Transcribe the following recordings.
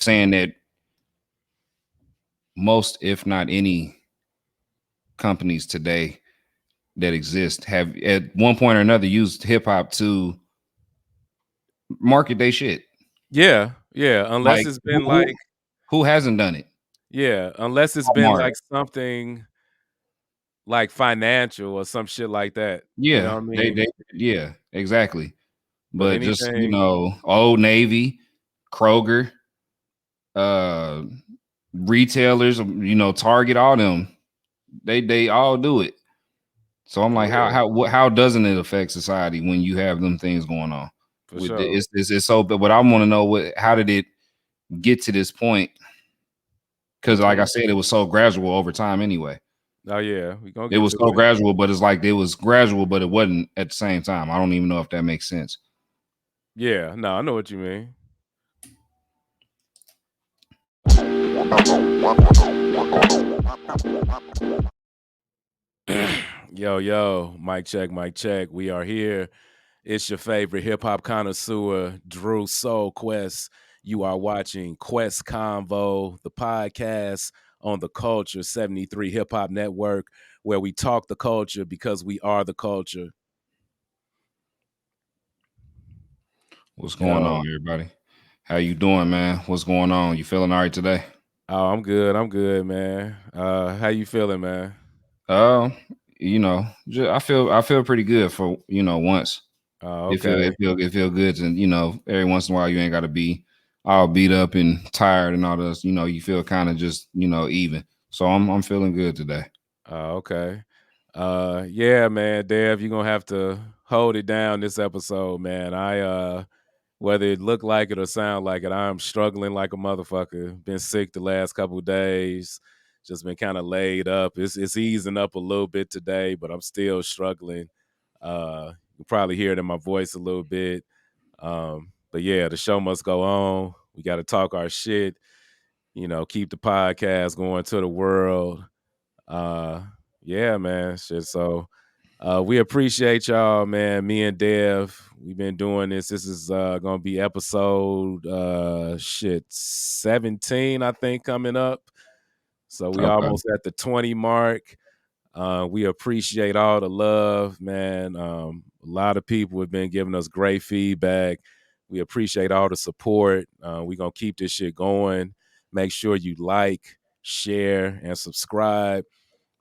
saying that most, if not any, companies today that exist have at one point or another used hip hop to market their shit. Yeah. Unless Like it's been like, who hasn't done it? unless it's been Walmart. like something like financial or some shit like that. You know Yeah, what I they mean? yeah, exactly. But But just, anything, Old Navy, Kroger, uh retailers, Target, all them, they all do it. So I'm like, yeah, how doesn't it affect society when you have them things going on? for With sure. it's so, but I want to know how did it get to this point? Because like I Okay. said, it was so gradual over time anyway. Oh yeah, we gonna It get was to so it. gradual, but it's like it was gradual, but it wasn't at the same time. I don't even know if that makes sense. Yeah, no, I know what you mean. Yo, mic check, mic check. We are here. It's your favorite hip hop connoisseur, Drew Soul Quest. You are watching Quest Convo, the podcast on the Culture 73 Hip Hop Network, where we talk the culture because we are the culture. What's going Yo, on, everybody? How you doing, man? What's going on? You feeling all right today? oh, I'm good. I'm good, man. How you feeling, man? Uh, I feel pretty good for once. Oh, It feel okay. it feel it feel good, and every once in a while you ain't got to be all beat up and tired and all this. You feel kind of just even. So I'm feeling good today. Oh, okay. Yeah, man, Dev, you're gonna have to hold it down this episode, man. Whether it look like it or sound like it, I'm struggling like a motherfucker. Been sick the last couple of days. Just been kind of laid up. It's easing up a little bit today, but I'm still struggling. You probably hear it in my voice a little bit. But yeah, the show must go on. We got to talk our shit. Keep the podcast going to the world. Uh, yeah, man. Shit. So we appreciate y'all, man. Me and Dev, we've been doing this. This is gonna be episode 17, I think, coming up. So we Okay. almost at the 20 mark. We appreciate all the love, man. A lot of people have been giving us great feedback. We appreciate all the support. We're gonna keep this shit going. Make sure you like, share, and subscribe.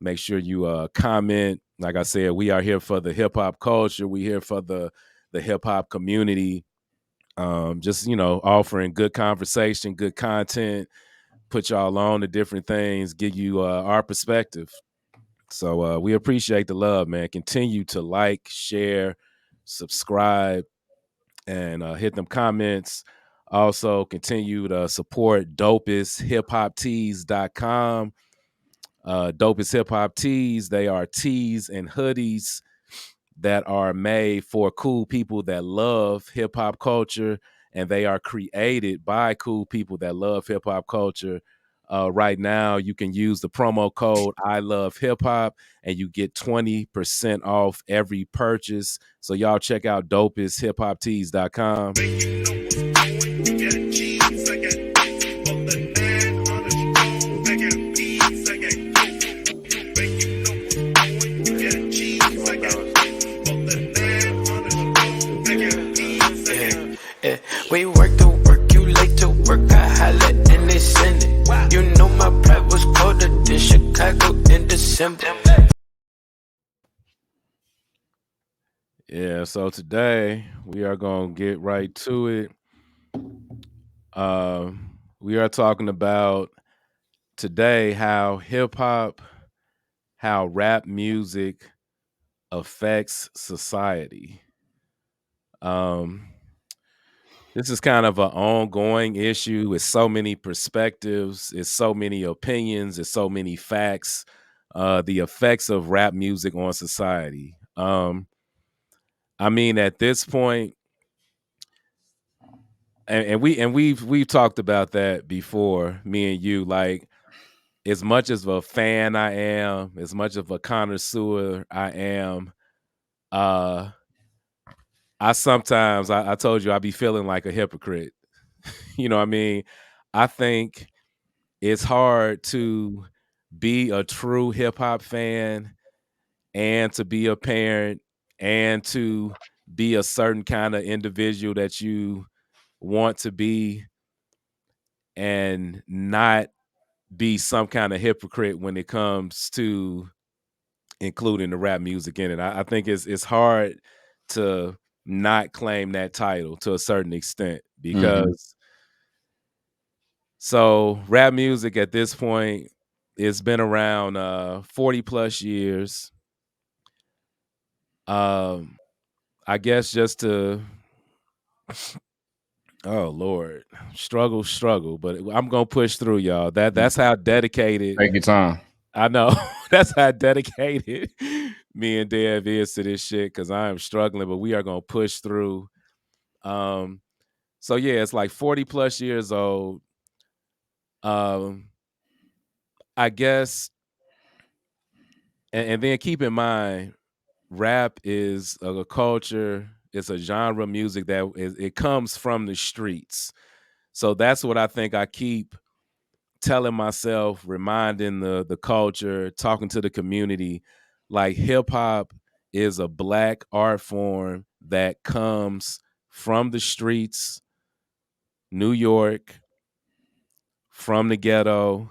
Make sure you comment. Like I said, we are here for the hip hop culture. We here for the hip hop community. Just offering good conversation, good content, put y'all on to different things, give you our perspective. So we appreciate the love, man. Continue to like, share, subscribe, and hit them comments. Also, continue to support dopesthip-hop-tees.com. Dopest Hip Hop Tees. They are tees and hoodies that are made for cool people that love hip hop culture, and they are created by cool people that love hip hop culture. Right now, you can use the promo code I Love Hip Hop, and you get 20% off every purchase. So y'all check out dopesthip-hop-tees.com. We work to work, you late to work, I holla and they send it. You know my pride was colder than Chicago in December. Yeah, so today we are going to get right to it. We are talking about today how rap music affects society. This is kind of an ongoing issue with so many perspectives, it's so many opinions, it's so many facts. The effects of rap music on society. I mean, at this point, we've talked about that before, me and you. Like, as much as a fan I am, as much of a connoisseur I am, I sometimes I told you I be feeling like a hypocrite. You know what I mean? I think it's hard to be a true hip hop fan and to be a parent and to be a certain kind of individual that you want to be and not be some kind of hypocrite when it comes to including the rap music in it. I think it's hard to not claim that title to a certain extent Mhm. because so rap music at this point, it's been around 40 plus years. Um I guess just to oh Lord, struggle, but I'm gonna push through, y'all. That's how dedicated Take your time. I know. That's how dedicated me and Dev is to this shit because I am struggling, but we are gonna push through. Um, so yeah, it's like 40 plus years old. Um, I guess, and then keep in mind, rap is a culture. It's a genre of music that it comes from the streets. So that's what I think I keep telling myself, reminding the culture, talking to the community, like hip hop is a black art form that comes from the streets, New York, from the ghetto.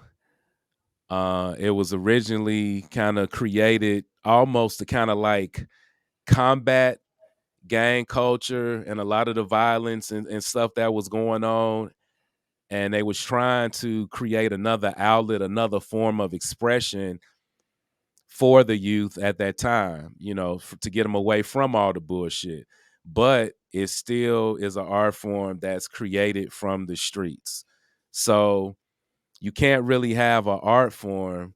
It was originally kind of created almost to kind of like combat gang culture and a lot of the violence and stuff that was going on. And they was trying to create another outlet, another form of expression for the youth at that time, to get them away from all the bullshit. But it still is an art form that's created from the streets. So you can't really have an art form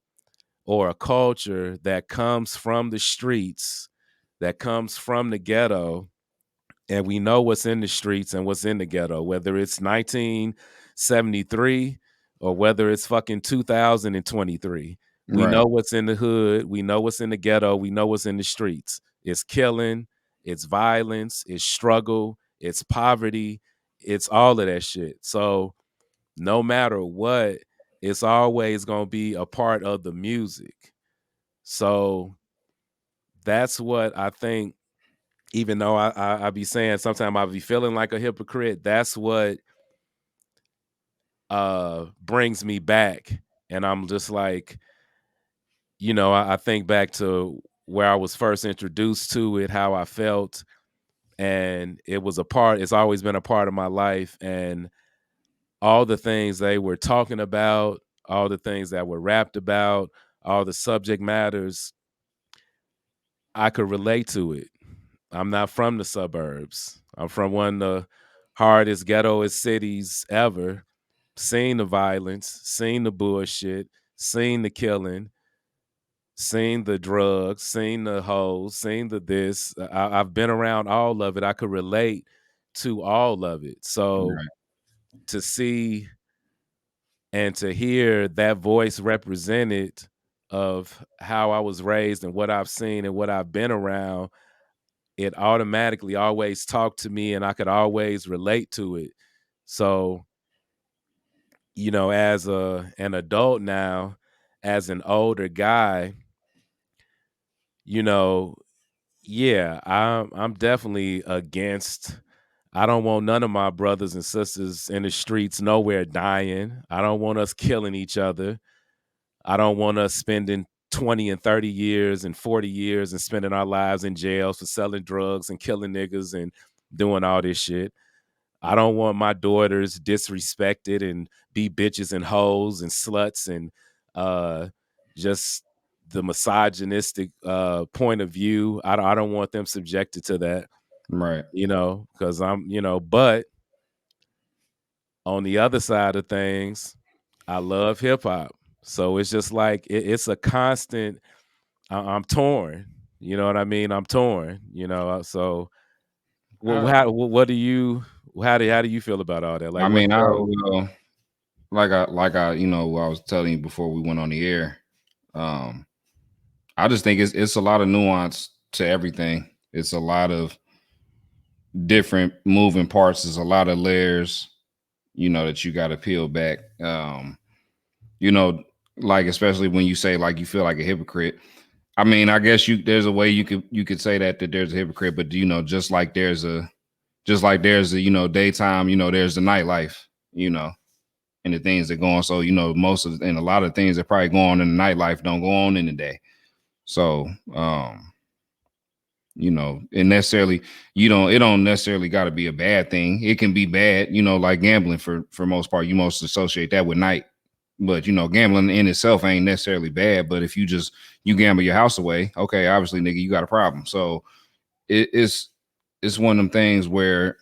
or a culture that comes from the streets, that comes from the ghetto, and we know what's in the streets and what's in the ghetto, whether it's 1973 or whether it's fucking 2023. We Right. know what's in the hood. We know what's in the ghetto. We know what's in the streets. It's killing, it's violence, it's struggle, it's poverty, it's all of that shit. So no matter what, it's always going to be a part of the music. So that's what I think, even though I be saying sometimes I be feeling like a hypocrite, that's what brings me back. And I'm just like, I think back to where I was first introduced to it, how I felt, and it's always been a part of my life. And all the things they were talking about, all the things that were rapped about, all the subject matters, I could relate to it. I'm not from the suburbs. I'm from one of the hardest, ghettoest cities ever. Seen the violence, seen the bullshit, seen the killing, seen the drugs, seen the hoes, seen the this. I've been around all of it. I could relate to all of it. So Right. to see and to hear that voice represented of how I was raised and what I've seen and what I've been around, it automatically always talked to me and I could always relate to it. So, as an adult now, as an older guy, you know, yeah, I'm definitely against. I don't want none of my brothers and sisters in the streets nowhere dying. I don't want us killing each other. I don't want us spending 20 and 30 years and 40 years and spending our lives in jails for selling drugs and killing niggas and doing all this shit. I don't want my daughters disrespected and be bitches and hoes and sluts and uh, just the misogynistic point of view. I don't want them subjected to that, Right. because but on the other side of things, I love hip hop. So it's just like it's a constant. I'm torn. You know what I mean? I'm torn. So I, what do you how do you feel about all that? Like I what's mean, I your will, like I was telling you before we went on the air. Um, I just think it's a lot of nuance to everything. It's a lot of different moving parts. There's a lot of layers that you got to peel back. You know, like especially when you say like you feel like a hypocrite. I mean, I guess there's a way you could say that there's a hypocrite, but just like there's a daytime, there's the nightlife, you know, and the things that go on. So most of and a lot of things that probably go on in the nightlife don't go on in the day. So and necessarily it don't necessarily got to be a bad thing. It can be bad, like gambling for most part. You most associate that with night, but gambling in itself ain't necessarily bad. But if you gamble your house away, okay, obviously, nigga, you got a problem. So it's one of them things where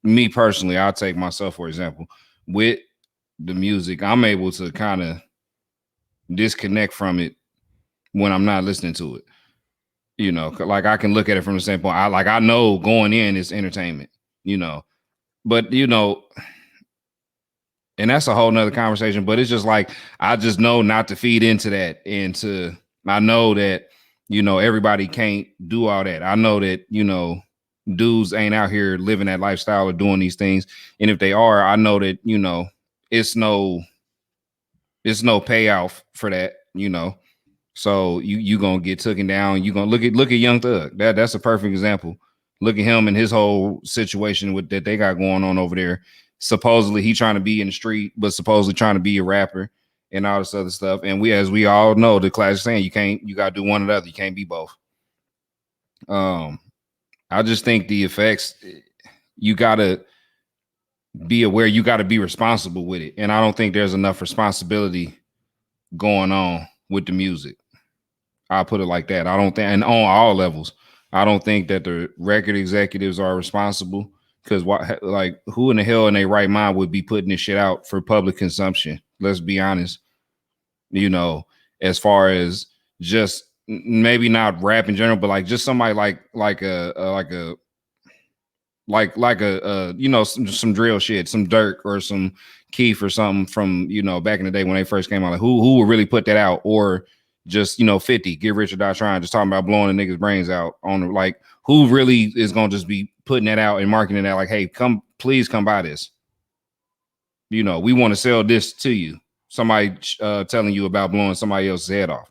me personally, I'll take myself for example with the music. I'm able to kind of disconnect from it when I'm not listening to it. Like I can look at it from the standpoint. I know going in is entertainment. You know, but and that's a whole nother conversation. But it's just like I just know not to feed into that, and I know that everybody can't do all that. I know that dudes ain't out here living that lifestyle or doing these things, and if they are, I know that it's no payoff for that. So you gonna get taken down. You gonna look at Young Thug. That's a perfect example. Look at him and his whole situation with that they got going on over there. Supposedly he trying to be in the street, but supposedly trying to be a rapper and all this other stuff. And as we all know, the classic saying, you gotta do one or the other. You can't be both. I just think the effects, you gotta be aware, you gotta be responsible with it. And I don't think there's enough responsibility going on with the music. I'll put it like that. I don't think, and on all levels, I don't think that the record executives are responsible because like who in the hell in their right mind would be putting this shit out for public consumption? Let's be honest. You know, as far as just maybe not rap in general, but like just somebody like some drill shit, some Dirk or some Keith or something from back in the day when they first came out. Like who would really put that out? Or just 50 get rich or die trying, just talking about blowing the niggas brains out on like who really is gonna just be putting that out and marketing that like, hey, please come buy this. We want to sell this to you. Somebody telling you about blowing somebody else's head off.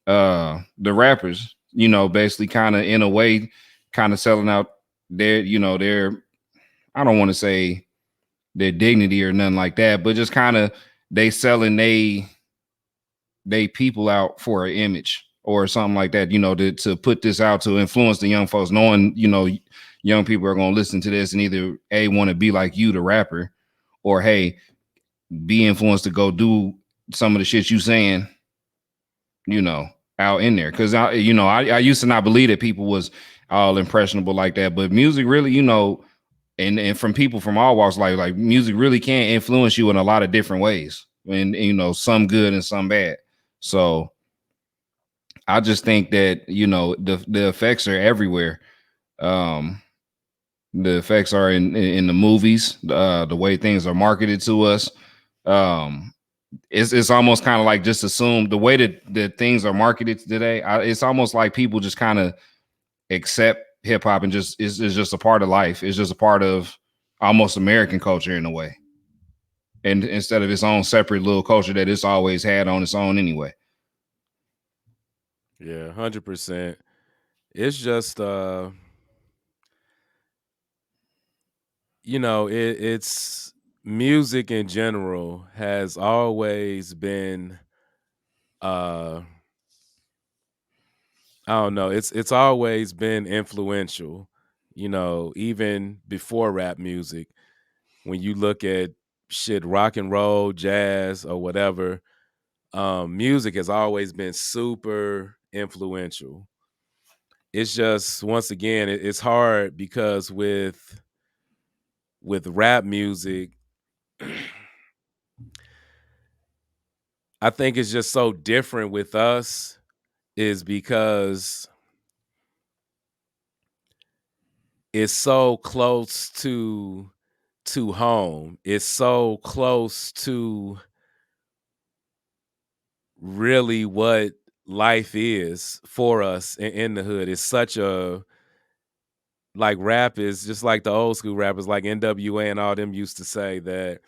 The rappers, basically kind of in a way, kind of selling out their I don't want to say their dignity or nothing like that, but just kind of they selling they people out for an image or something like that, to put this out to influence the young folks, knowing, young people are going to listen to this and either want to be like you, the rapper, or hey, be influenced to go do some of the shit you saying, out in there. Cause I used to not believe that people was all impressionable like that, but music really, and from people from all walks of life, like music really can influence you in a lot of different ways, and some good and some bad. So I just think that the effects are everywhere. Um, the effects are in the movies, the way things are marketed to us. Um, it's almost kind of like just assume the way that things are marketed today. It's almost like people just kind of accept hip hop and just it's just a part of life. It's just a part of almost American culture in a way, and instead of its own separate little culture that it's always had on its own anyway. Yeah, 100%. It's just it's music in general has always been uh I don't know, it's always been influential, even before rap music. When you look at shit, rock and roll, jazz, or whatever, music has always been super influential. It's just once again, it's hard because with rap music, I think it's just so different with us is because it's so close to home. It's so close to really what life is for us in the hood. It's such a like rap is just like the old school rappers like NWA and all them used to say that,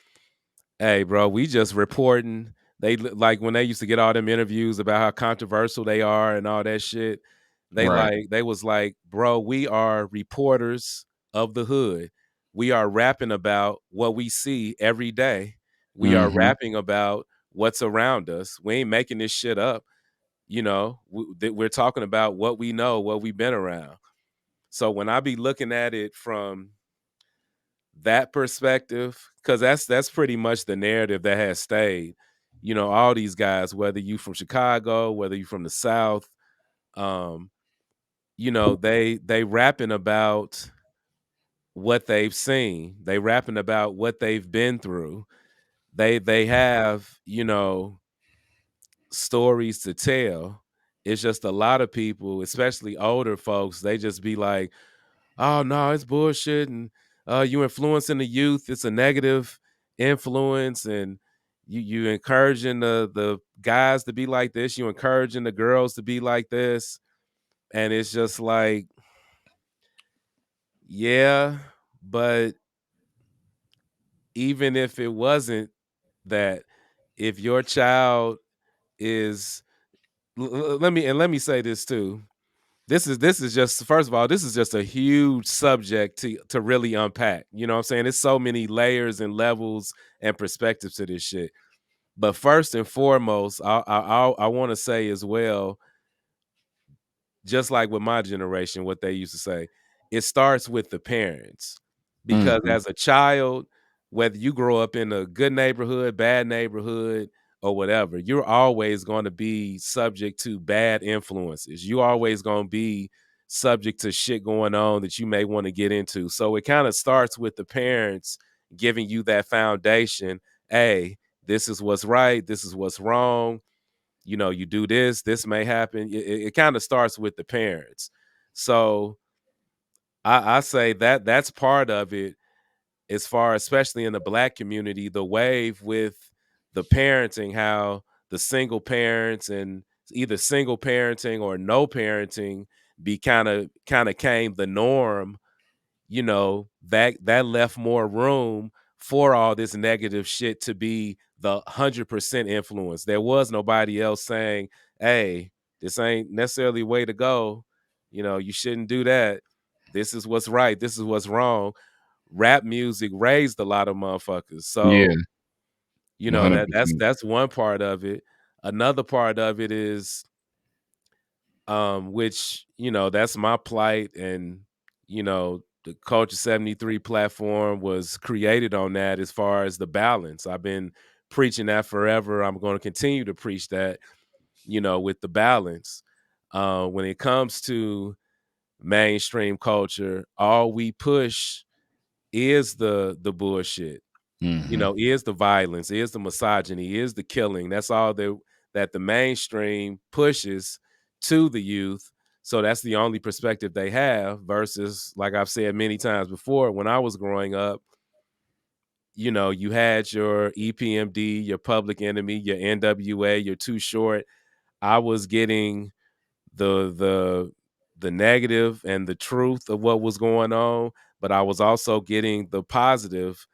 hey, bro, we just reporting. Like when they used to get all them interviews about how controversial they are and all that shit. Right. They was like, bro, we are reporters of the hood. We are rapping about what we see every day. We are Mm-hmm. rapping about what's around us. We ain't making this shit up. You know, we're talking about what we know, what we've been around. So when I be looking at it from that perspective, because that's pretty much the narrative that has stayed. You know, all these guys, whether you from Chicago, whether you from the South, um, you know, they rapping about what they've seen. They rapping about what they've been through. They have, you know, stories to tell. It's just a lot of people, especially older folks, they just be like, oh no, it's bullshit, and you influencing the youth. It's a negative influence, and you encouraging the guys to be like this. You encouraging the girls to be like this, and it's just like, yeah, but even if it wasn't that, if your child is, let me say this too. This is just, first of all, this is just a huge subject to really unpack. You know what I'm saying? There's so many layers and levels and perspectives to this shit. But first and foremost, I want to say as well, just like with my generation, what they used to say, it starts with the parents. Because Mm-hmm. as a child, whether you grow up in a good neighborhood, bad neighborhood, or whatever, you're always going to be subject to bad influences. You always going to be subject to shit going on that you may want to get into. So it kind of starts with the parents giving you that foundation. Hey, this is what's right. This is what's wrong. You know, you do this, this may happen. It kind of starts with the parents. So I say that that's part of it, as far, especially in the Black community, the wave with the parenting, how the single parents and either single parenting or no parenting be kind of came the norm. You know, that left more room for all this negative shit to be the 100% influence. There was nobody else saying, hey, this ain't necessarily way to go. You know, you shouldn't do that. This is what's right. This is what's wrong. Rap music raised a lot of motherfuckers. Yeah. So, you know, that's 100%. that's one part of it. Another part of it is, which, you know, that's my plight, and you know, the Culture 73 platform was created on that, as far as the balance. I've been preaching that forever. I'm going to continue to preach that, you know, with the balance. When it comes to mainstream culture, all we push is the bullshit. You Mm-hmm. know, is the violence, is the misogyny, is the killing. That's all that the mainstream pushes to the youth. So that's the only perspective they have, versus, like I've said many times before, when I was growing up, you know, you had your EPMD, your Public Enemy, your NWA, your Too Short. I was getting the the negative and the truth of what was going on, but I was also getting the positive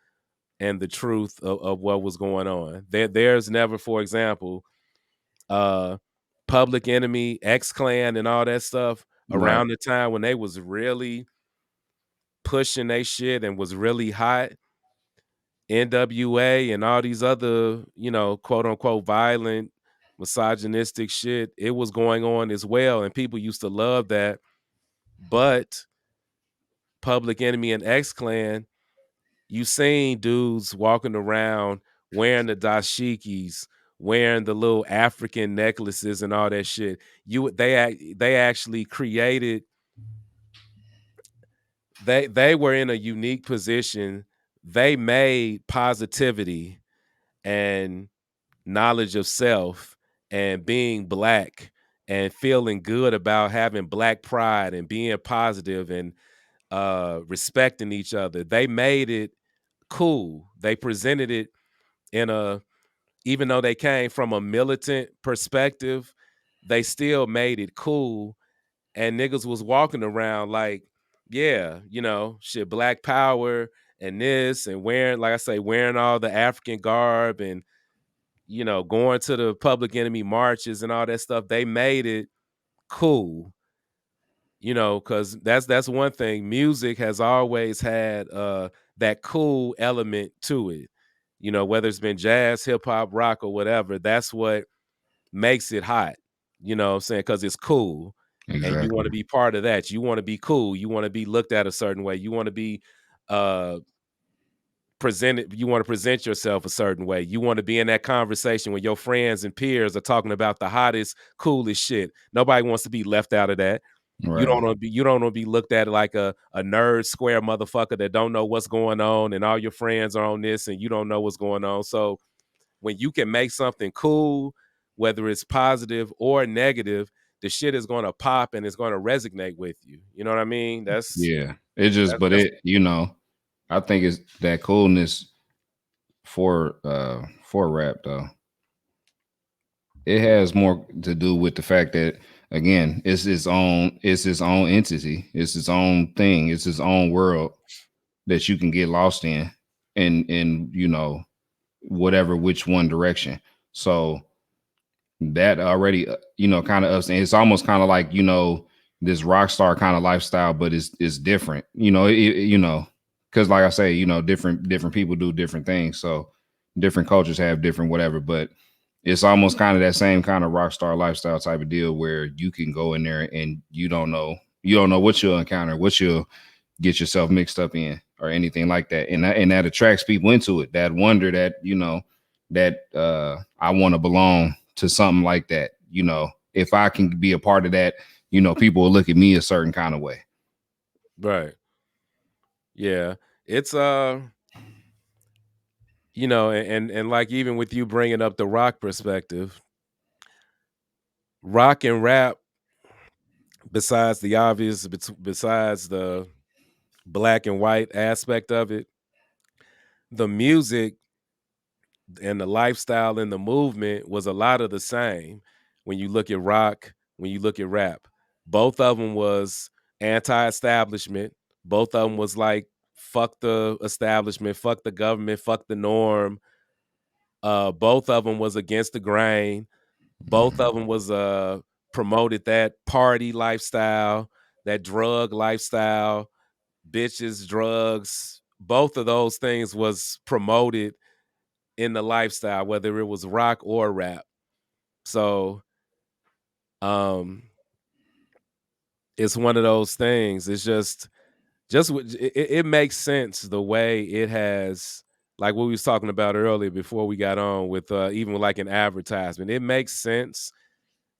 and the truth of what was going on. There's never, for example, uh Public Enemy, X Clan, and all that stuff Right. around the time when they was really pushing they shit and was really hot. NWA and all these other, you know, quote unquote violent, misogynistic shit, it was going on as well, and people used to love that. But Public Enemy and X Clan, you seen dudes walking around wearing the dashikis, wearing the little African necklaces and all that shit. They actually created, they were in a unique position. They made positivity and knowledge of self and being black and feeling good about having black pride and being positive and respecting each other. They made it cool. They presented it in a, even though they came from a militant perspective, they still made it cool. And niggas was walking around like yeah, shit, Black Power and this and wearing, like I say, wearing all the African garb and going to the Public Enemy marches and all that stuff. They made it cool, because that's one thing. Music has always had that cool element to it. Whether it's been jazz, hip hop, rock, or whatever, that's what makes it hot. You know what I'm saying? Because it's cool. And you want Exactly. to be part of that. You want to be cool. You want to be looked at a certain way. You want to be uh presented, you want to present yourself a certain way. You want to be in that conversation when your friends and peers are talking about the hottest, coolest shit. Nobody wants to be left out of that. Right. You don't want to be looked at like a nerd square motherfucker that don't know what's going on and all your friends are on this and you don't know what's going on. So when you can make something cool, whether it's positive or negative, the shit is going to pop and it's going to resonate with you. You know what I mean? Yeah. It just, but That's it, I think it's that coolness for rap though. It has more to do with the fact that again, it's its own entity, it's its own thing, it's its own world that you can get lost in whatever which one direction. So that already kind of us, and it's almost kind of like this rock star kind of lifestyle, but it's different, because like I say, different people do different things, so different cultures have different whatever, but it's almost kind of that same kind of rock star lifestyle type of deal where you can go in there and you don't know what you'll encounter, what you'll get yourself mixed up in or anything like that, and that attracts people into it, that wonder, that that I want to belong to something like that. If I can be a part of that, people will look at me a certain kind of way. right. Yeah. It's and like even with you bringing up the rock perspective, rock and rap, besides the obvious, besides the black and white aspect of it, the music and the lifestyle and the movement was a lot of the same. When you look at rock, when you look at rap, both of them was anti-establishment. Both of them was like fuck the establishment, fuck the government, fuck the norm. Both of them was against the grain. Both of them was promoted that party lifestyle, that drug lifestyle, bitches, drugs. Both of those things was promoted in the lifestyle, whether it was rock or rap. So um it's one of those things. It's it makes sense the way it has, like what we was talking about earlier before we got on with even like an advertisement. It makes sense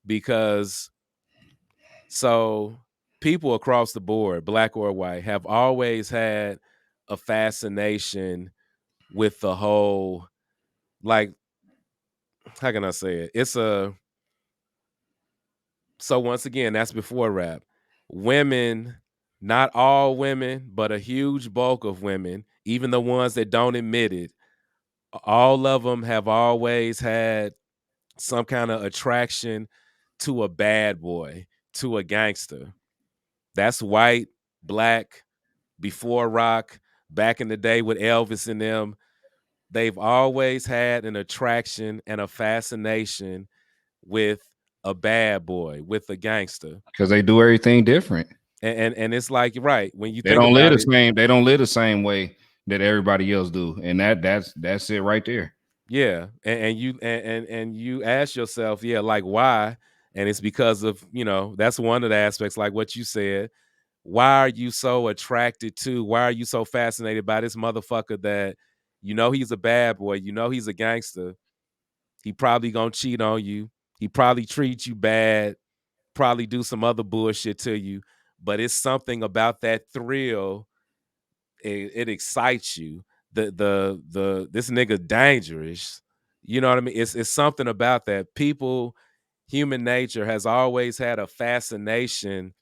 because so people across the board, black or white, have always had a fascination with the whole, like, how can I say it? So once again, that's before rap. Women, not all women, but a huge bulk of women, even the ones that don't admit it, all of them have always had some kind of attraction to a bad boy, to a gangster. That's white, black, before rock, back in the day with Elvis and them. They've always had an attraction and a fascination with a bad boy, with a gangster. Because they do everything different. And it's like, right, when you They think don't live about the it, same. They don't live the same way that everybody else do, and that's it right there. yeah, and you ask yourself, yeah, like why? And it's because of, that's one of the aspects, like what you said. Why are you so attracted to? Why are you so fascinated by this motherfucker that he's a bad boy, he's a gangster. He probably gonna cheat on you. He probably treat you bad, probably do some other bullshit to you. But it's something about that thrill. It excites you. The this nigga dangerous. You know what I mean? It's something about that. Human nature has always had a fascination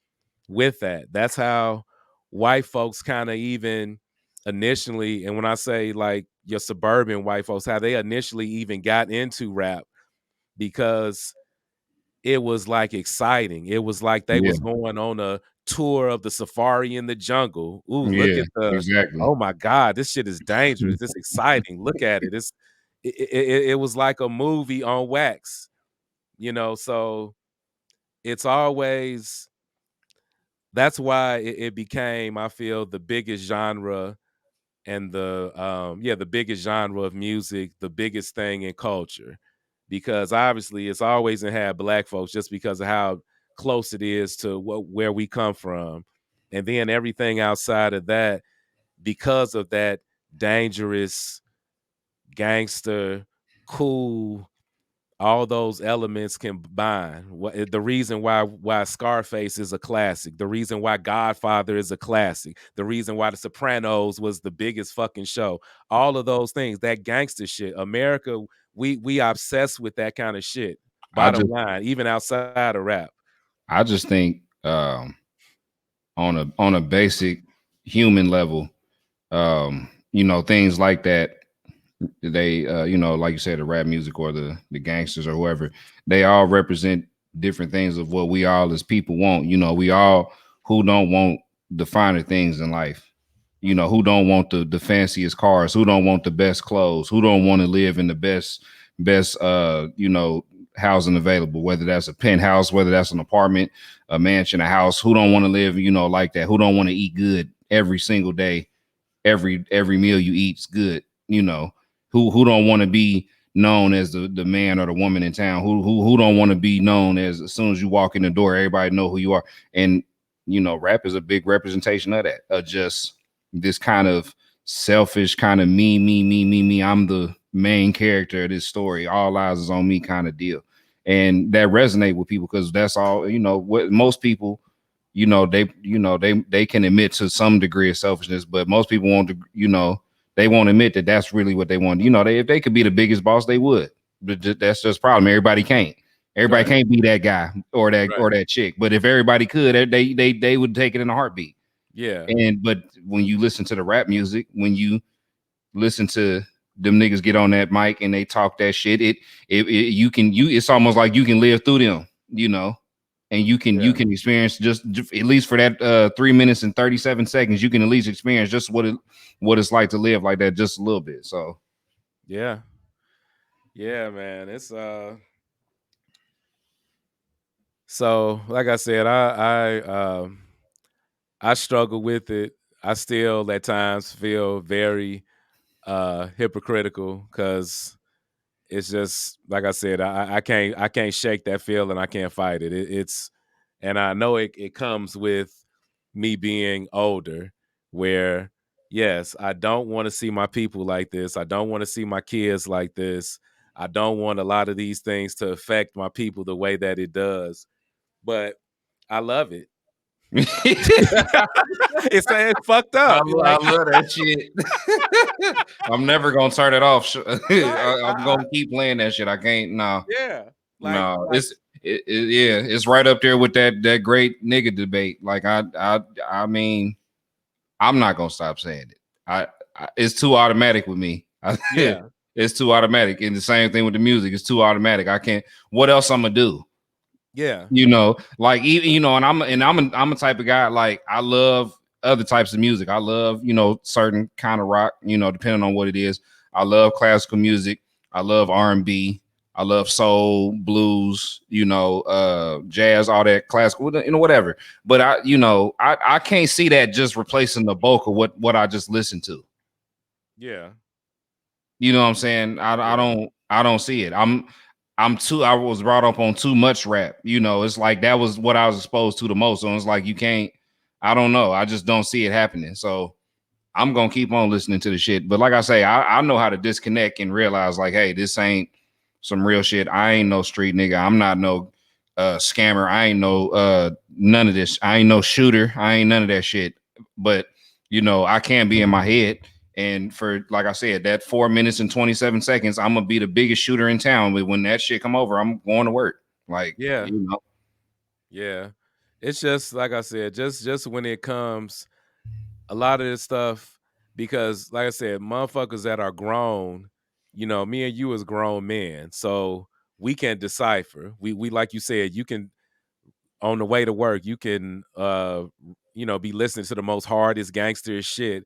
with that. That's how white folks kind of even initially, and when I say like your suburban white folks, how they initially even got into rap because it was like exciting. It was like they Yeah, was going on a tour of the safari in the jungle. Ooh, look Yeah, at the, exactly. oh my God, this shit is dangerous. It's exciting. Look at it. It was like a movie on wax, so it's always, that's why it became, I feel, the biggest genre, and the biggest genre of music, the biggest thing in culture, because obviously it's always had black folks just because of how close it is to where we come from, and then everything outside of that, because of that dangerous, gangster, cool, all those elements combine. The reason why Scarface is a classic, the reason why Godfather is a classic, the reason why The Sopranos was the biggest fucking show. All of those things, that gangster shit. America, we obsessed with that kind of shit. I Bottom just line, even outside of rap. I just think on a basic human level, things like that, they like you said, the rap music or the gangsters or whoever, they all represent different things of what we all as people want. We all, who don't want the finer things in life, who don't want the fanciest cars, who don't want the best clothes, who don't want to live in the best housing available, whether that's a penthouse, whether that's an apartment, a mansion, a house. Who don't want to live like that? Who don't want to eat good every single day? Every meal you eat's good. Who don't want to be known as the man or the woman in town? Who don't want to be known as soon as you walk in the door, everybody know who you are? And rap is a big representation of that. Just this kind of selfish, kind of me. I'm the main character of this story. All eyes is on me kind of deal. And that resonate with people because that's all, what most people, they can admit to some degree of selfishness, but most people won't, they won't admit that that's really what they want. If they could be the biggest boss, they would. But that's just a problem. Everybody can't. Everybody Right, can't be that guy or right. that chick. But if everybody could, they would take it in a heartbeat. Yeah, But when you listen to the rap music, when you listen to them niggas get on that mic and they talk that shit, it's almost like you can live through them, and you yeah, can experience just at least for that 3 minutes and 37 seconds, you can at least experience just what it's like to live like that just a little bit. So yeah. Yeah, man. It's so like I said, I struggle with it. I still at times feel very hypocritical because it's just like I said, I can't shake that feeling. I can't fight it. It's, and I know it comes with me being older, where yes, I don't want to see my people like this. I don't want to see my kids like this. I don't want a lot of these things to affect my people the way that it does. But I love it. It's fucked I, up. I Like, love that shit. I'm never gonna turn it off. right? I'm gonna keep playing that shit. I can't. No, Yeah. no. Like Yeah. It's right up there with that great nigga debate. Like I mean, I'm not gonna stop saying it. It's too automatic with me. yeah, It's too automatic. And the same thing with the music. It's too automatic. I can't. What else I'm gonna do? yeah, Like even and I'm a type of guy, like I love other types of music. I love certain kind of rock, depending on what it is. I love classical music. I love R&B. I love soul, blues, jazz, all that classical, whatever. But I can't see that just replacing the bulk of what I just listened to. yeah, You know what I'm saying? yeah, I don't see it. I was brought up on too much rap. It's like that was what I was exposed to the most. So it's like you can't, I don't know. I just don't see it happening. So I'm gonna keep on listening to the shit. But like I say, I know how to disconnect and realize like, hey, this ain't some real shit. I ain't no street nigga. I'm not no scammer. I ain't no none of this. I ain't no shooter. I ain't none of that shit. But I can be in my head. And for like I said, that 4 minutes and 27 seconds, I'm gonna be the biggest shooter in town. But when that shit come over, I'm going to work. Like, yeah, yeah. It's just like I said, just when it comes, a lot of this stuff, because like I said, motherfuckers that are grown, me and you as grown men, so we can decipher. We like you said, you can on the way to work, you can be listening to the most hardest gangster shit,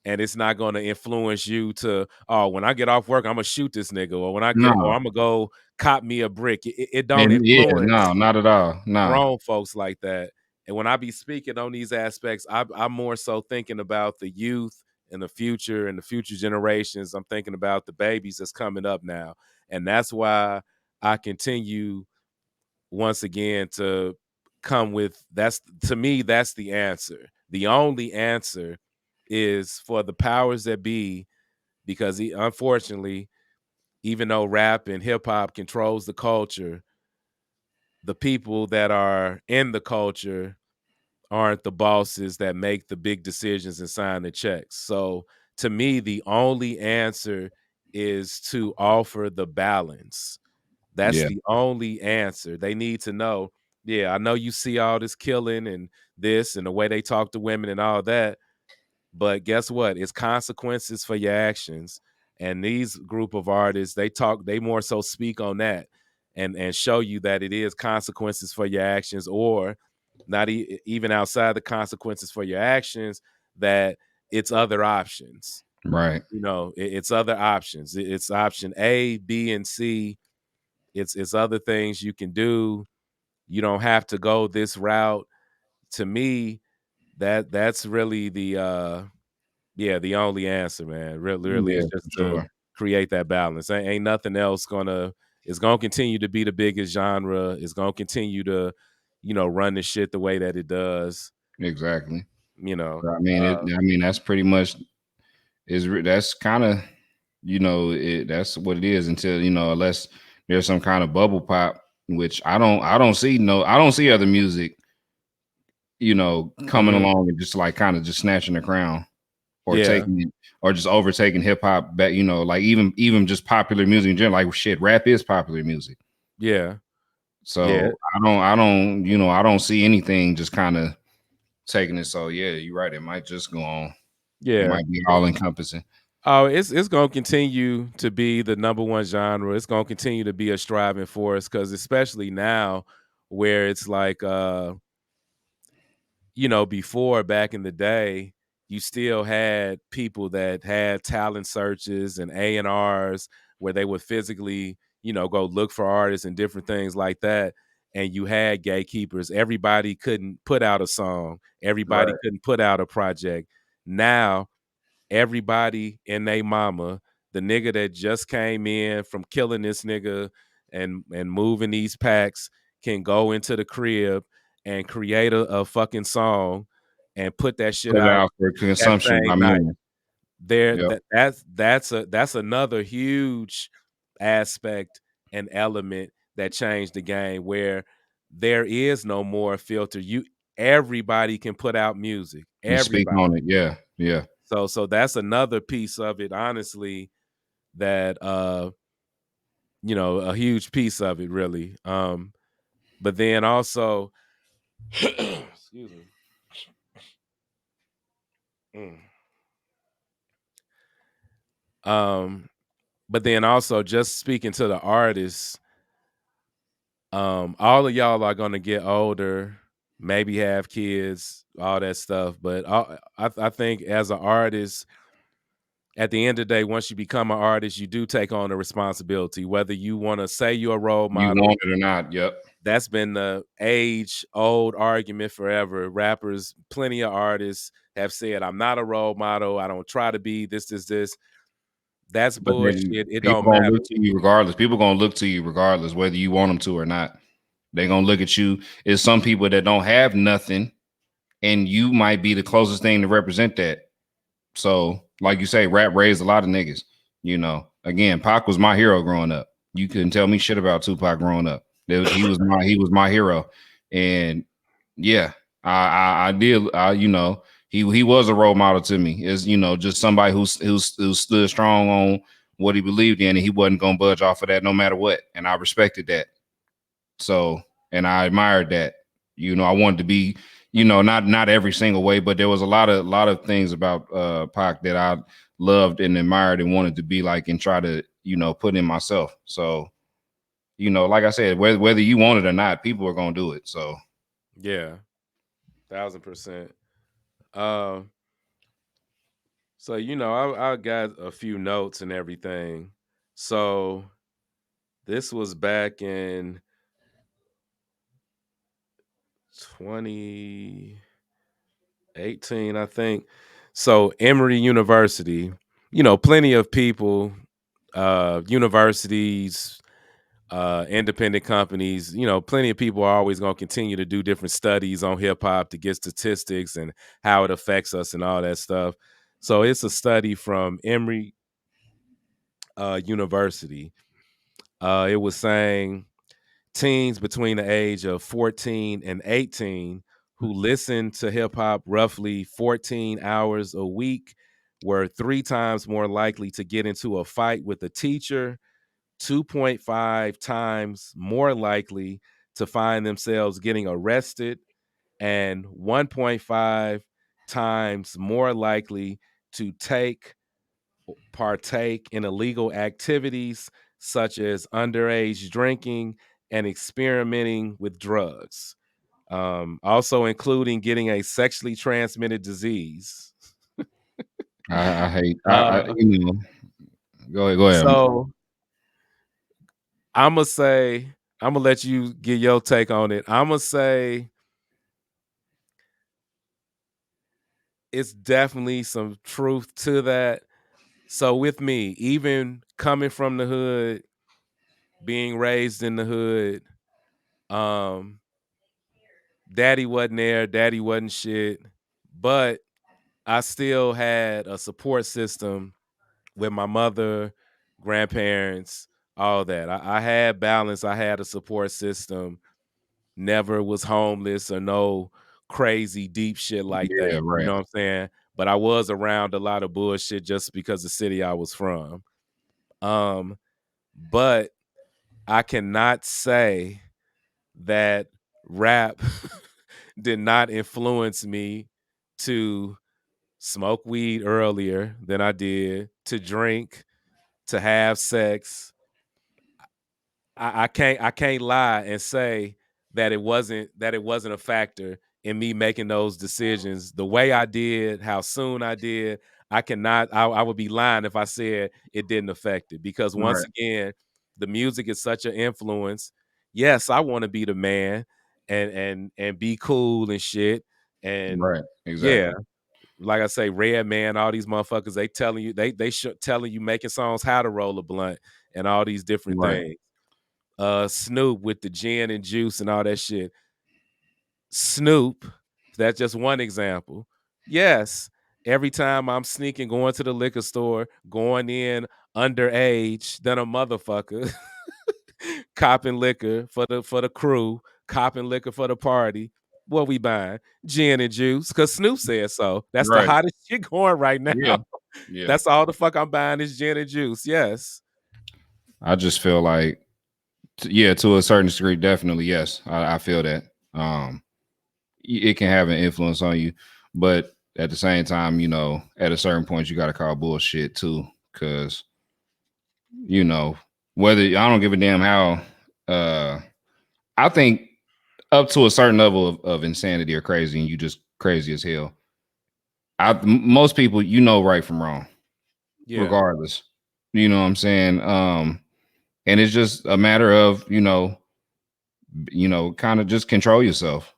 and it's not going to influence you to, oh, when I get off work, I'm gonna shoot this nigga, or when I get, oh, No, I'm gonna go cop me a brick. It don't and yeah, no, influence not at all. No, grown folks like that. And when I be speaking on these aspects, I'm more so thinking about the youth and the future and the future generations. I'm thinking about the babies that's coming up now, and that's why I continue once again to come with, that's, to me, that's the answer. The only answer is for the powers that be, because unfortunately, even though rap and hip hop controls the culture, the people that are in the culture aren't the bosses that make the big decisions and sign the checks. So to me, the only answer is to offer the balance. That's yeah, the only answer. They need to know, yeah, I know you see all this killing and this and the way they talk to women and all that, but guess what? It's consequences for your actions. And these group of artists, they more so speak on that and show you that it is consequences for your actions, or not even outside the consequences for your actions, that it's other options. right, It's other options. It's option A, B, and C. It's other things you can do. You don't have to go this route. To me, that's really the only answer, man. Really yeah, is for just to sure, create that balance. Ain't nothing else it's gonna continue to be the biggest genre. It's gonna continue to, run the shit the way that it does. exactly. You know. I mean, I mean, that's pretty much that's kind of that's what it is until unless there's some kind of bubble pop, which I don't see I don't see other music coming Mhm. along and just like kind of just snatching the crown or Yeah, taking it or just overtaking hip hop back, like even just popular music in general. Like shit, rap is popular music. yeah, yeah, So I don't see anything just kind of taking it. So yeah, you're right. It might just go on. It yeah. might be all encompassing. Oh, it's gonna continue to be the number one genre. It's gonna continue to be a striving force, because especially now, where it's like before, back in the day, you still had people that had talent searches and A&Rs where they would physically, go look for artists and different things like that. And you had gatekeepers. Everybody couldn't put out a song. Everybody Right. couldn't put out a project. Now everybody and they mama, the nigga that just came in from killing this nigga and moving these packs, can go into the crib and create a fucking song and put that shit Put it out out for that consumption by same night. millions. There, Yep. that's another huge aspect and element that changed the game, where there is no more filter. Everybody can put out music. And speak Everybody. on it. Yeah. Yeah. So that's another piece of it, honestly, that a huge piece of it, really. But then also excuse me. Mm. Um, but then also, just speaking to the artists, all of y'all are gonna get older, maybe have kids, all that stuff. But I think as an artist, at the end of the day, once you become an artist, you do take on a responsibility, whether you want to say you're a role You model. want it or not. Yep. That's been the age-old argument forever. Rappers, plenty of artists have said, "I'm not a role model. I don't try to be this." That's But then bullshit. It people don't gonna matter. look to you regardless. People gonna look to you regardless, whether you want them to or not. They gonna look at you. It's some people that don't have nothing, and you might be the closest thing to represent that. So, like you say, rap raised a lot of niggas. Again, Pac was my hero growing up. You couldn't tell me shit about Tupac growing up. He was my hero, and yeah, I did. He was a role model to me. Is just somebody who stood strong on what he believed in, and he wasn't gonna budge off of that no matter what. And I respected that. So, and I admired that. I wanted to be, not every single way, but there was a lot of things about Pac that I loved and admired and wanted to be like and try to, put in myself. So, like I said, whether you want it or not, people are gonna do it. So Yeah, 1000%. Um, so I got a few notes and everything. So this was back in 2018, I think. So Emory University, plenty of people, universities, independent companies, plenty of people are always going to continue to do different studies on hip hop to get statistics and how it affects us and all that stuff. So it's a study from Emory University. It was saying teens between the age of 14 and 18 who listened to hip hop roughly 14 hours a week were 3 times more likely to get into a fight with a teacher, 2.5 times more likely to find themselves getting arrested, and 1.5 times more likely to partake in illegal activities such as underage drinking and experimenting with drugs, also including getting a sexually transmitted disease. I hate. Uh, Go ahead. Go ahead. so I'm gonna say, I'm gonna let you get your take on it. I'm gonna say it's definitely some truth to that. So with me, even coming from the hood, being raised in the hood, um, daddy wasn't there, daddy wasn't shit, but I still had a support system with my mother, grandparents, all that. I had balance. I had a support system. Never was homeless or no crazy deep shit like Yeah, that. You right. know what I'm saying? But I was around a lot of bullshit just because the city I was from. Um, but I cannot say that rap did not influence me to smoke weed earlier than I did, to drink, to have sex. I can't lie and say that it wasn't a factor in me making those decisions the way I did, how soon I did. I would be lying if I said it didn't affect it, because once Right. again, the music is such an influence. Yes, I want to be the man and be cool and shit. And Right. yeah, Exactly. like I say, Red Man, all these motherfuckers, they telling you, telling you, making songs how to roll a blunt and all these different Right. things. Snoop with the gin and juice and all that shit. Snoop, that's just one example. Yes, every time I'm sneaking, going to the liquor store, going in underage than a motherfucker, copping liquor for the crew, copping liquor for the party. What we buying? Gin and juice, because Snoop said so. That's the Right. hottest shit going right now. Yeah. Yeah. That's all the fuck I'm buying is gin and juice. Yes. I just feel like, yeah, to a certain degree, definitely, yes. I feel that. Um, it can have an influence on you, but at the same time, at a certain point, you got to call bullshit too, because you know whether I don't give a damn how. I think up to a certain level of insanity or crazy, and you just crazy as hell. Most people, right from wrong, Yeah. regardless. You know what I'm saying? And it's just a matter of kind of just control yourself.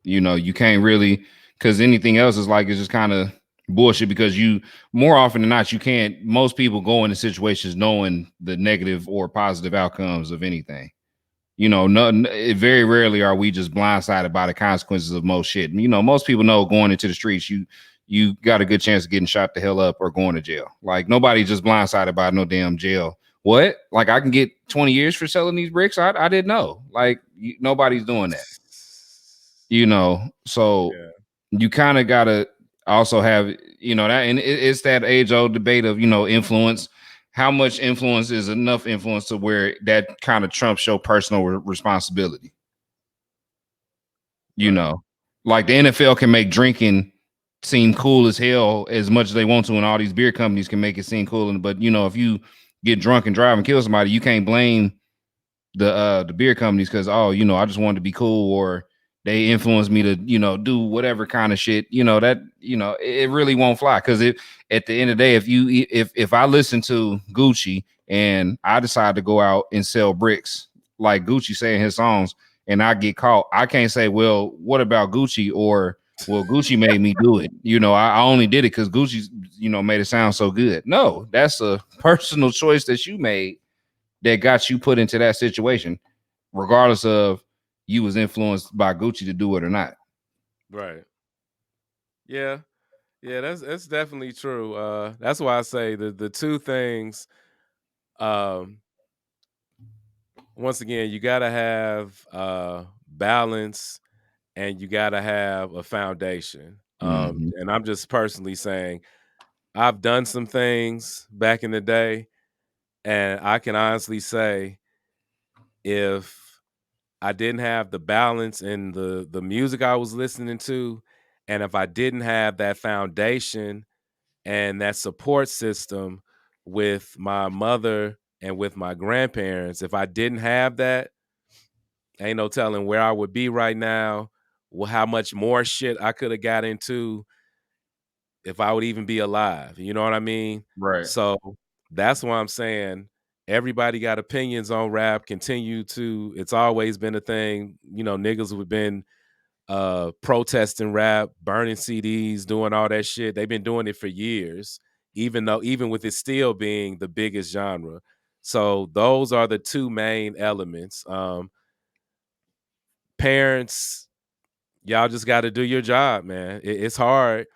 You can't really, because anything else is like, it's just kind of bullshit, because you, more often than not, you can't, most people go into situations knowing the negative or positive outcomes of anything. Very rarely are we just blindsided by the consequences of most shit. Most people know going into the streets, you got a good chance of getting shot the hell up or going to jail. Like, nobody's just blindsided by no damn jail. What? Like, I can get 20 years for selling these bricks? I didn't know. Like, nobody's doing that. So Yeah. you kind of gotta also have that, and it's that age old debate of influence. How much influence is enough influence to where that kind of trumps your personal responsibility? you Right. know like the NFL can make drinking seem cool as hell as much as they want to, and all these beer companies can make it seem cool, but if you get drunk and drive and kill somebody, you can't blame the beer companies, because I just wanted to be cool, or they influence me to, do whatever kind of shit, that, it really won't fly. Cause it at the end of the day, if I listen to Gucci and I decide to go out and sell bricks like Gucci saying his songs and I get caught, I can't say, well, what about Gucci? Or well, Gucci made me do it. I only did it because Gucci, made it sound so good. No, that's a personal choice that you made that got you put into that situation, regardless of you was influenced by Gucci to do it or not. Right. Yeah. Yeah, that's definitely true. That's why I say the two things. Um, Once again, you gotta have balance and you gotta have a foundation. Mm-hmm. And I'm just personally saying I've done some things back in the day, and I can honestly say if I didn't have the balance in the music I was listening to, and if I didn't have that foundation and that support system with my mother and with my grandparents, if I didn't have that, ain't no telling where I would be right now, how much more shit I could have got into, if I would even be alive. You know what I mean? Right. So that's why I'm saying everybody got opinions on rap. Continue to, it's always been a thing. Niggas have been protesting rap, burning CDs, doing all that shit. They've been doing it for years, even with it still being the biggest genre. So those are the two main elements. Parents, y'all just got to do your job, man. It's hard.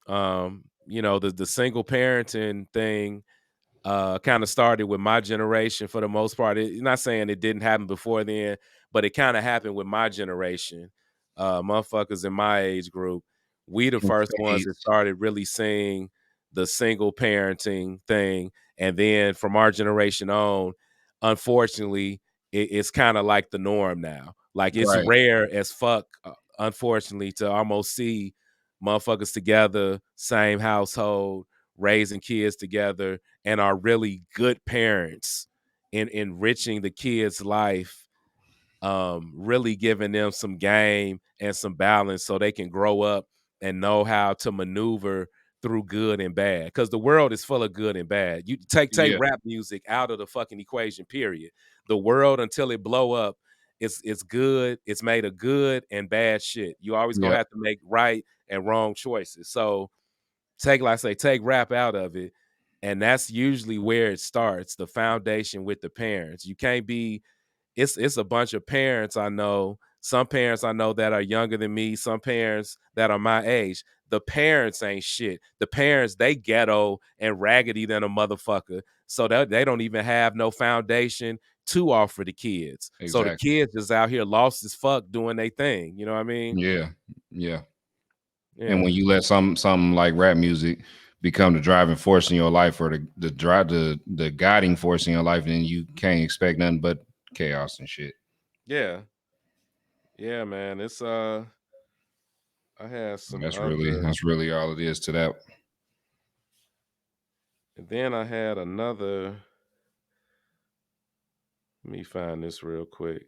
The single parenting thing kind of started with my generation for the most part. Not saying it didn't happen before then, but it kind of happened with my generation. Motherfuckers in my age group, we the In first ones that spades. started really seeing the single parenting thing. And then from our generation on, unfortunately, it's kind of like the norm now. Like it's Right. rare as fuck, unfortunately, to almost see motherfuckers together, same household, raising kids together, and are really good parents in enriching the kids' life, really giving them some game and some balance so they can grow up and know how to maneuver through good and bad. Because the world is full of good and bad. You take Yeah. rap music out of the fucking equation, period. The world until it blow up, it's good. It's made of good and bad shit. You always gonna Yeah. have to make right and wrong choices. So take rap out of it, and that's usually where it starts, the foundation with the parents. You can't be, it's a bunch of parents I know, some parents I know that are younger than me, some parents that are my age. The parents ain't shit. The parents, they ghetto and raggedy than a motherfucker, so that they don't even have no foundation to offer the kids. So the Exactly. kids is out here lost as fuck doing their thing. You know what I mean? Yeah. Yeah. And Yeah. when you let something like rap music become the driving force in your life, or the guiding force in your life, then you can't expect nothing but chaos and shit. Yeah. Yeah, man. It's I had some That's really other, that's really all it is to that. and then I had another. Let me find this real quick.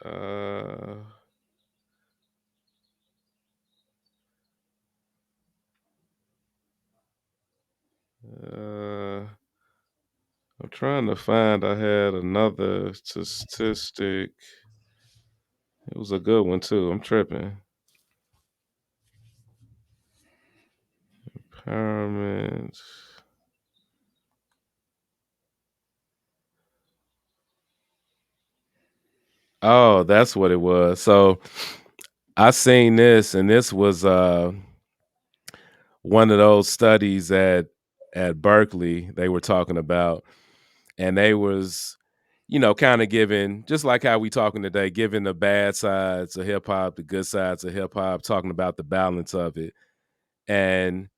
Uh, uh, I'm trying to find. I had another statistic. It was a good one too. I'm tripping. Empowerment. Oh, that's what it was. So I seen this, and this was one of those studies at Berkeley they were talking about, and they was, kind of giving, just like how we talking today, giving the bad sides of hip hop, the good sides of hip hop, talking about the balance of it. And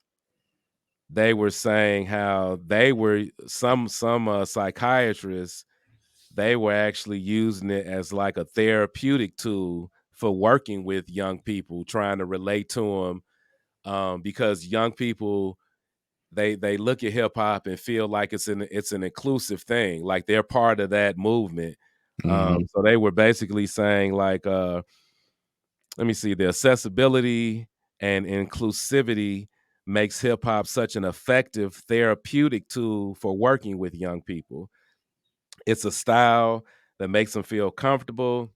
they were saying how they were, some psychiatrists, they were actually using it as like a therapeutic tool for working with young people, trying to relate to them, because young people, they look at hip hop and feel like it's an inclusive thing, like they're part of that movement. So they were basically saying like, let me see, the accessibility and inclusivity makes hip hop such an effective therapeutic tool for working with young people. It's a style that makes them feel comfortable.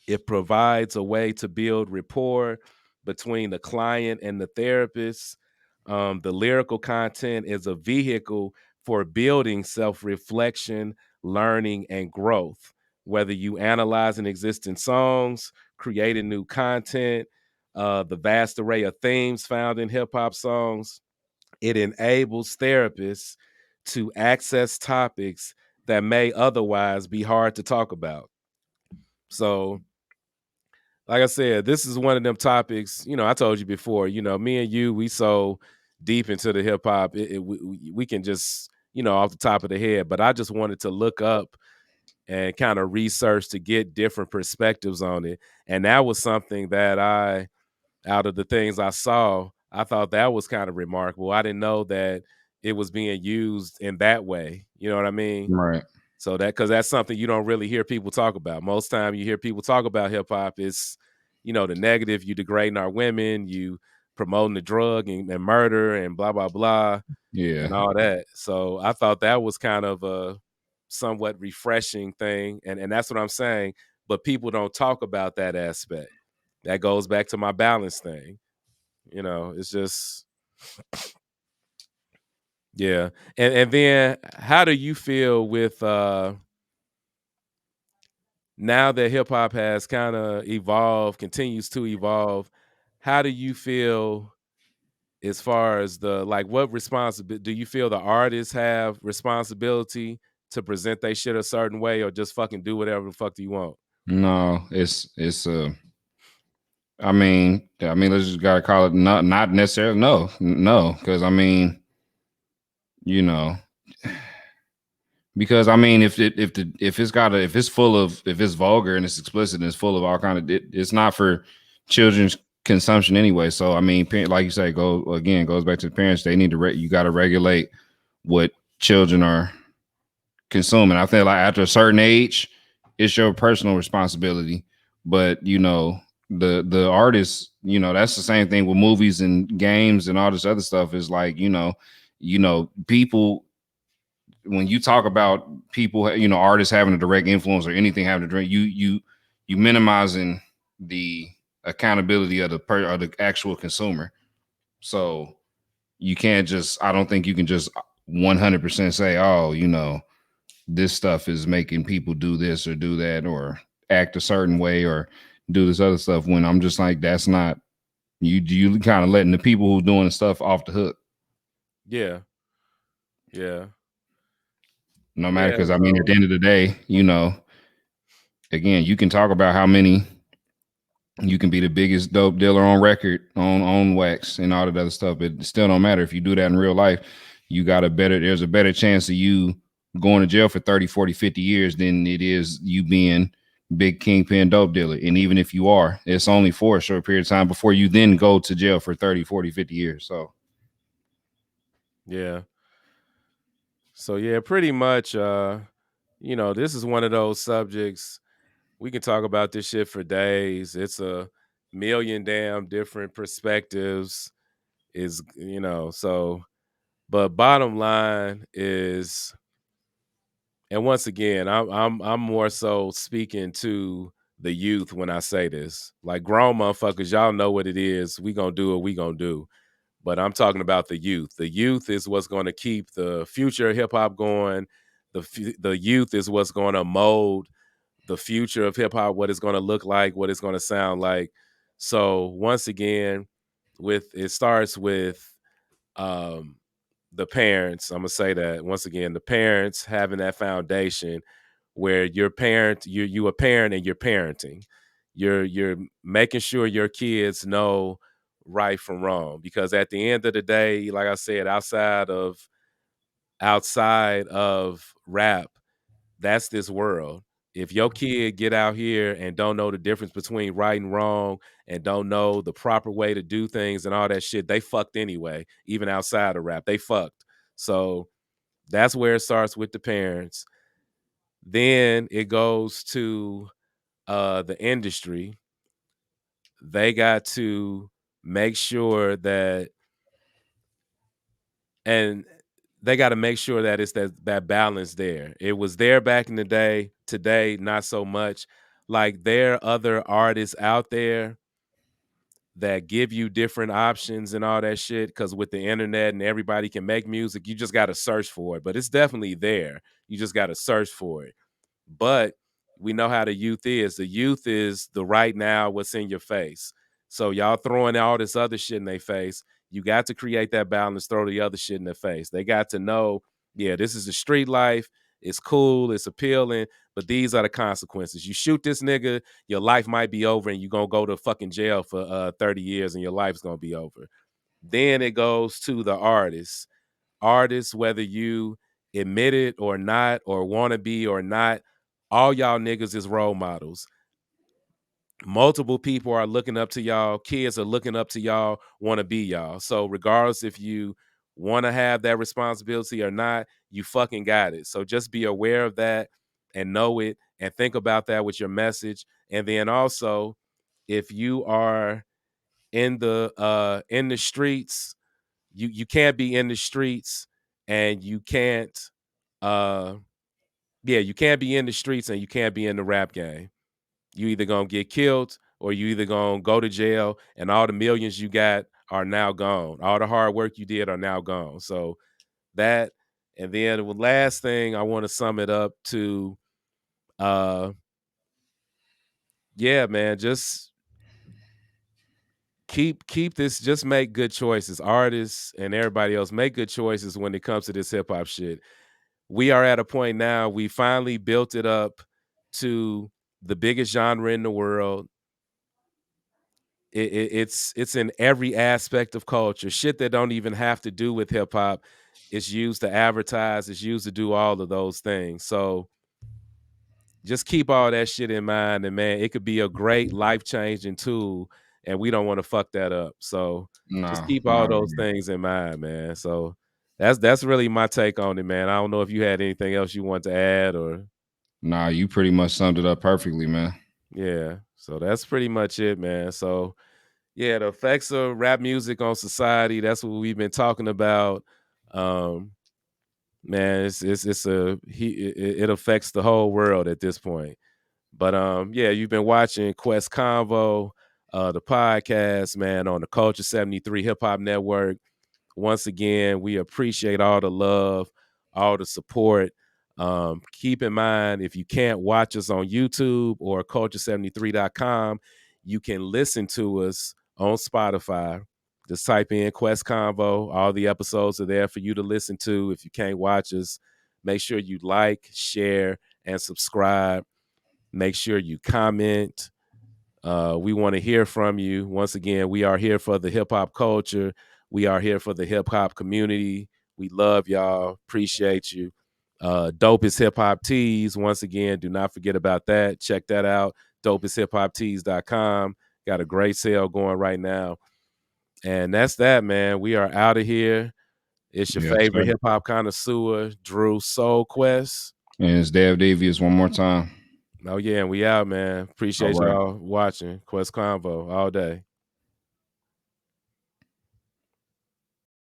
It provides a way to build rapport between the client and the therapist. The lyrical content is a vehicle for building self reflection, learning, and growth. Whether you analyzing existing songs, creating new content, the vast array of themes found in hip hop songs, it enables therapists to access topics that may otherwise be hard to talk about. So, like I said, this is one of them topics. I told you before. Me and you, we so deep into the hip hop, we can just off the top of the head. But I just wanted to look up and kind of research to get different perspectives on it, and that was something that out of the things I saw, I thought that was kind of remarkable. I didn't know that it was being used in that way. You know what I mean? Right. So because that's something you don't really hear people talk about. Most time you hear people talk about hip hop, it's the negative. You degrading our women, you promoting the drug and murder and blah blah blah and Yeah. all that. So I thought that was kind of a somewhat refreshing thing, and that's what I'm saying. But people don't talk about that aspect. That goes back to my balance thing. It's just yeah. And then how do you feel with now that hip hop has kind of evolved, continues to evolve, how do you feel as far as the like what responsibility do you feel the artists have responsibility to present they shit a certain way or just fucking do whatever the fuck do you want? No, it's let's just gotta call it not necessarily no, because you know, because if it's full of if it's vulgar and it's explicit and it's full of all kind of it's not for children's consumption anyway. So like you say, goes back to the parents. They need to you got to regulate what children are consuming. I think like after a certain age, it's your personal responsibility. But the artists, that's the same thing with movies and games and all this other stuff. Is like people when you talk about people, artists having a direct influence or anything having a direct, you minimizing the accountability of the actual consumer. So you can't just. I don't think you can just 100% say, oh, this stuff is making people do this or do that or act a certain way or do this other stuff. When I'm just like, that's not you kind of letting the people who doing the stuff off the hook. Yeah. Yeah. No matter, Yeah. because at So the end of the day, again, you can talk about how many you can be the biggest dope dealer on record on wax and all that other stuff, but it still don't matter if you do that in real life. There's a better chance of you going to jail for 30, 40, 50 years than it is you being big kingpin dope dealer. And even if you are, it's only for a short period of time before you then go to jail for 30, 40, 50 years. So yeah. So yeah, pretty much this is one of those subjects we can talk about this shit for days. It's a million damn different perspectives so but bottom line is, and once again, I'm more so speaking to the youth when I say this. Like grown motherfuckers, y'all know what it is. We gonna do what we gonna do. But I'm talking about the youth. The youth is what's going to keep the future of hip hop going. The youth is what's going to mold the future of hip hop, what it's going to look like, what it's going to sound like. So once again, it starts with um, the parents. I'm gonna say that once again, the parents having that foundation where you a parent and you're parenting. You're making sure your kids know right from wrong, because at the end of the day, like I said, outside of rap, that's this world. If your kid get out here and don't know the difference between right and wrong and don't know the proper way to do things and all that shit, they fucked anyway. Even outside of rap, they fucked. So that's where it starts with the parents. Then it goes to the industry. They got to make sure that, and they got to make sure that it's that balance there. It was there back in the day. Today, not so much. Like, there are other artists out there that give you different options and all that shit. Because with the internet and everybody can make music, you just got to search for it. But it's definitely there. You just got to search for it. But we know how the youth is. The youth is the right now, what's in your face. So y'all throwing all this other shit in their face. You got to create that balance, throw the other shit in their face. They got to know, yeah, this is the street life. It's cool, it's appealing, but these are the consequences. You shoot this nigga, your life might be over, and you're gonna go to fucking jail for 30 years, and your life's gonna be over. Then it goes to the artists. Artists, whether you admit it or not, or want to be or not, all y'all niggas is role models. Multiple people are looking up to y'all. Kids are looking up to y'all, want to be y'all. So regardless if you want to have that responsibility or not, you fucking got it. So just be aware of that and know it, and think about that with your message. And then also, if you are in the streets, you can't be in the streets, and you can't you can't be in the streets, and you can't be in the rap game. You either gonna get killed, or you either gonna go to jail, and all the millions you got are now gone. All the hard work you did are now gone. So that, and then the last thing I want to sum it up to, yeah, man, just keep this, just make good choices. Artists and everybody else, make good choices when it comes to this hip hop shit. We are at a point now, we finally built it up to the biggest genre in the world. It's in every aspect of culture. Shit that don't even have to do with hip hop. It's used to advertise. It's used to do all of those things. So just keep all that shit in mind, and man, it could be a great life changing tool, and we don't want to fuck that up. So just No, keep all not at those all. things in mind, man. So that's really my take on it, man. I don't know if you had anything else you want to add, or Nah, you pretty much summed it up perfectly, man. yeah. So that's pretty much it, man. So yeah, the effects of rap music on society, that's what we've been talking about. Um, man, it affects the whole world at this point. But yeah, you've been watching Quest Convo, the podcast, man, on the Culture 73 Hip Hop Network. Once again, we appreciate all the love, all the support. Keep in mind, if you can't watch us on YouTube or culture73.com, you can listen to us on Spotify. Just type in Quest Convo. All the episodes are there for you to listen to. If you can't watch us, make sure you like, share, and subscribe. Make sure you comment. We want to hear from you. Once again, we are here for the hip hop culture. We are here for the hip hop community. We love y'all. Appreciate you. Dopest Hip Hop Tees. Once again, do not forget about that. Check that out. DopestHipHopTees.com. Got a great sale going right now. And that's that, man. We are out of here. It's your Yes, favorite sir. hip hop connoisseur, Drew Soul Quest. And it's Dev Devious one more time. Oh, yeah, and we out, man. All Appreciate right. y'all watching Quest Convo all day.